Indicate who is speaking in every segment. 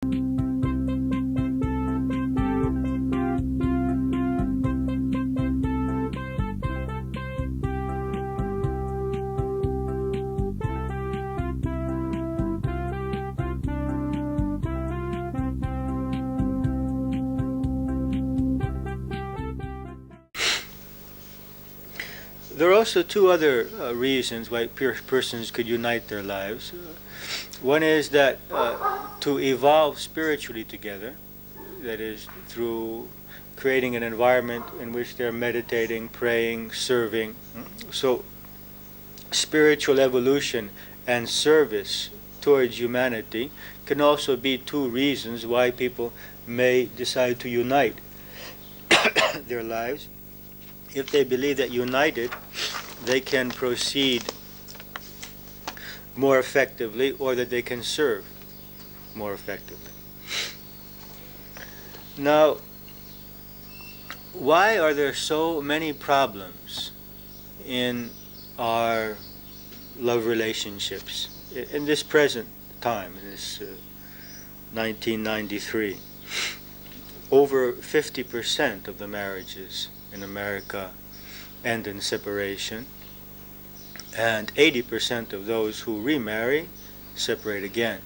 Speaker 1: There are also two other reasons why persons could unite their lives. One is that to evolve spiritually together, that is, through creating an environment in which they're meditating, praying, serving. So spiritual evolution and service towards humanity can also be two reasons why people may decide to unite their lives. If they believe that united, they can proceed more effectively, or that they can serve more effectively. Now, why are there so many problems in our love relationships in this present time, in this 1993? Over 50% of the marriages in America end in separation, and 80% of those who remarry separate again,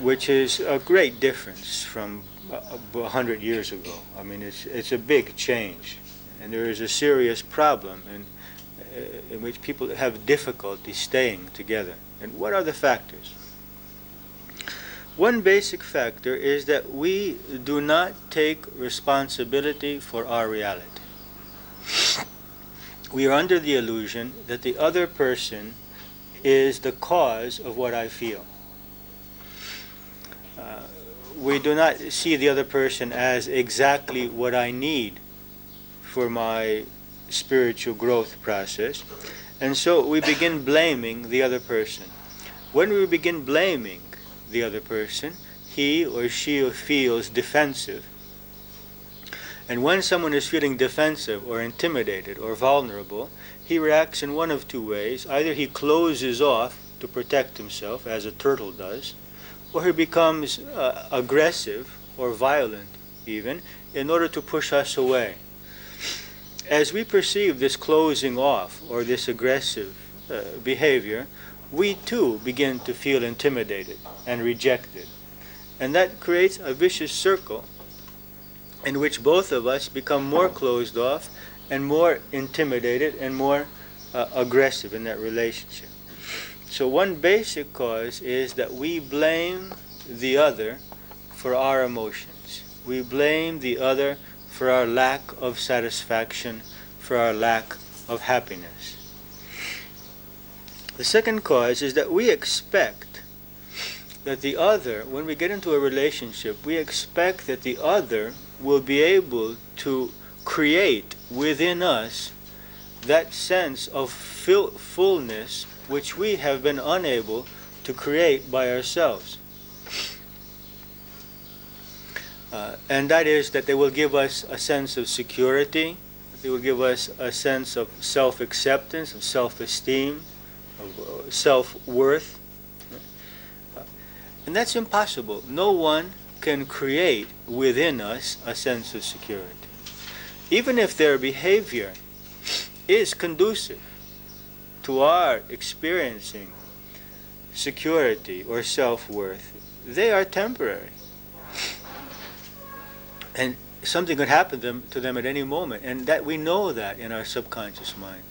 Speaker 1: which is a great difference from 100 years ago. I mean, it's a big change, and there is a serious problem in which people have difficulty staying together. And what are the factors? One basic factor is that we do not take responsibility for our reality. We are under the illusion that the other person is the cause of what I feel. We do not see the other person as exactly what I need for my spiritual growth process, and so we begin blaming the other person. When we begin blaming the other person, he or she feels defensive. And when someone is feeling defensive or intimidated or vulnerable, he reacts in one of two ways. Either he closes off to protect himself, as a turtle does, or he becomes aggressive or violent even, in order to push us away. As we perceive this closing off or this aggressive behavior, we too begin to feel intimidated and rejected. And that creates a vicious circle in which both of us become more closed off and more intimidated and more aggressive in that relationship. So one basic cause is that we blame the other for our emotions. We blame the other for our lack of satisfaction, for our lack of happiness. The second cause is that we expect that the other, when we get into a relationship, we expect that the other will be able to create within us that sense of fullness which we have been unable to create by ourselves. And that is that they will give us a sense of security, they will give us a sense of self-acceptance, of self-esteem, of self-worth. And that's impossible. No one can create within us a sense of security. Even if their behavior is conducive to our experiencing security or self-worth, they are temporary. And something could happen to them at any moment, and that we know that in our subconscious mind.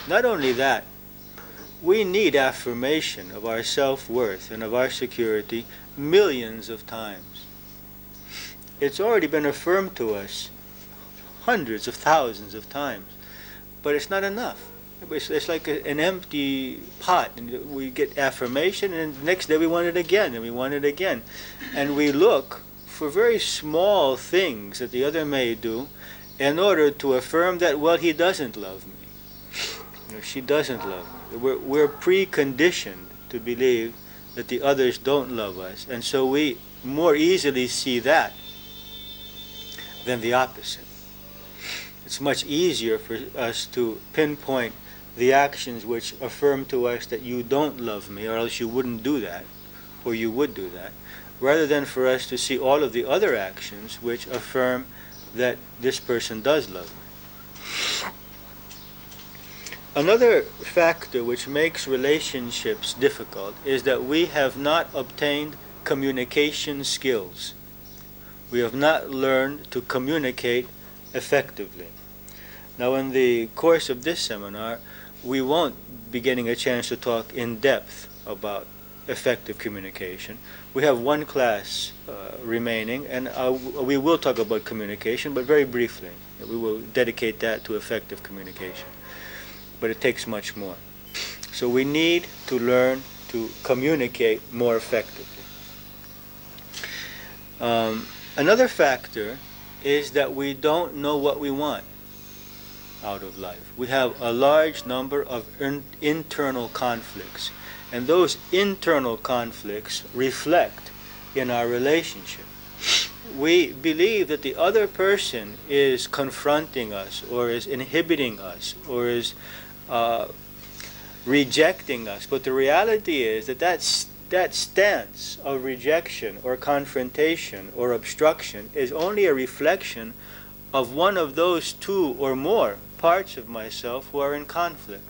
Speaker 1: Not only that, we need affirmation of our self-worth and of our security millions of times. It's already been affirmed to us hundreds of thousands of times, but it's not enough. It's like an empty pot, and we get affirmation, and the next day we want it again, and we want it again. And we look for very small things that the other may do in order to affirm that, well, he doesn't love me, or she doesn't love me. We're preconditioned to believe that the others don't love us, and so we more easily see that than the opposite. It's much easier for us to pinpoint the actions which affirm to us that you don't love me, or else you wouldn't do that, or you would do that, rather than for us to see all of the other actions which affirm that this person does love me. Another factor which makes relationships difficult is that we have not obtained communication skills. We have not learned to communicate effectively. Now, in the course of this seminar, we won't be getting a chance to talk in depth about effective communication. We have one class remaining, and we will talk about communication, but very briefly. We will dedicate that to effective communication. But it takes much more. So we need to learn to communicate more effectively. Another factor is that we don't know what we want out of life. We have a large number of internal conflicts, and those internal conflicts reflect in our relationship. We believe that the other person is confronting us, or is inhibiting us, or is rejecting us, but the reality is that that stance of rejection or confrontation or obstruction is only a reflection of one of those two or more parts of myself who are in conflict.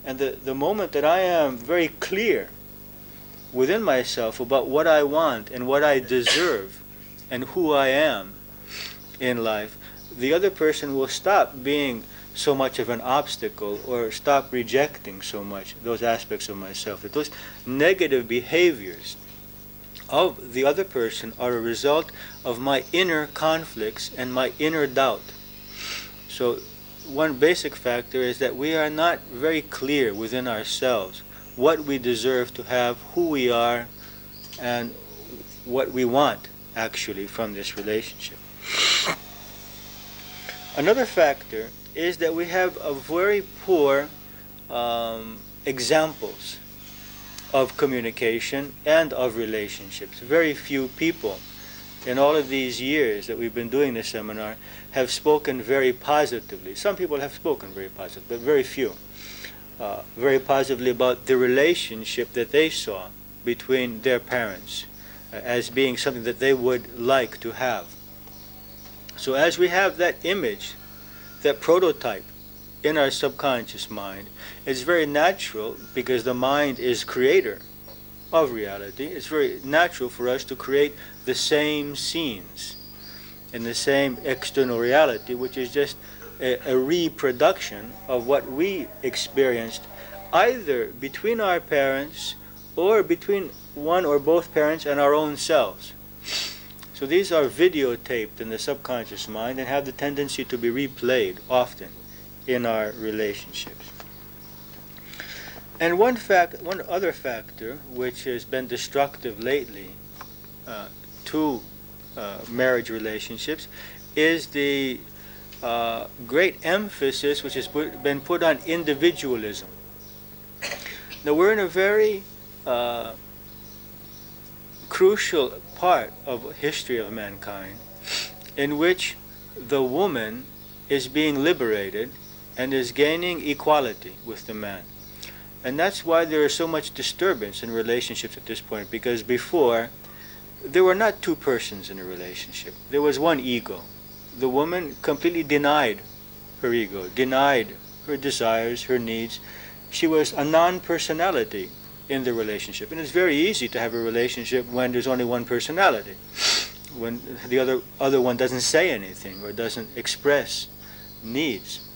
Speaker 1: And the moment that I am very clear within myself about what I want and what I deserve and who I am in life, the other person will stop being so much of an obstacle, or stop rejecting so much those aspects of myself. That those negative behaviors of the other person are a result of my inner conflicts and my inner doubt. So one basic factor is that we are not very clear within ourselves what we deserve to have, who we are, and what we want actually from this relationship. Another factor is that we have a very poor examples of communication and of relationships. Very few people in all of these years that we've been doing this seminar have spoken very positively. Some people have spoken very positively, but very few. Very positively about the relationship that they saw between their parents as being something that they would like to have. So as we have that image, that prototype in our subconscious mind, it's very natural, because the mind is creator of reality, it's very natural for us to create the same scenes in the same external reality, which is just a reproduction of what we experienced either between our parents or between one or both parents and our own selves. So these are videotaped in the subconscious mind and have the tendency to be replayed often in our relationships. And one other factor which has been destructive lately to marriage relationships is the great emphasis which has been put on individualism. Now we're in a very crucial part of history of mankind in which the woman is being liberated and is gaining equality with the man. And that's why there is so much disturbance in relationships at this point, because before there were not two persons in a relationship. There was one ego. The woman completely denied her ego, denied her desires, her needs. She was a non-personality in the relationship. And it's very easy to have a relationship when there's only one personality, when the other one doesn't say anything or doesn't express needs.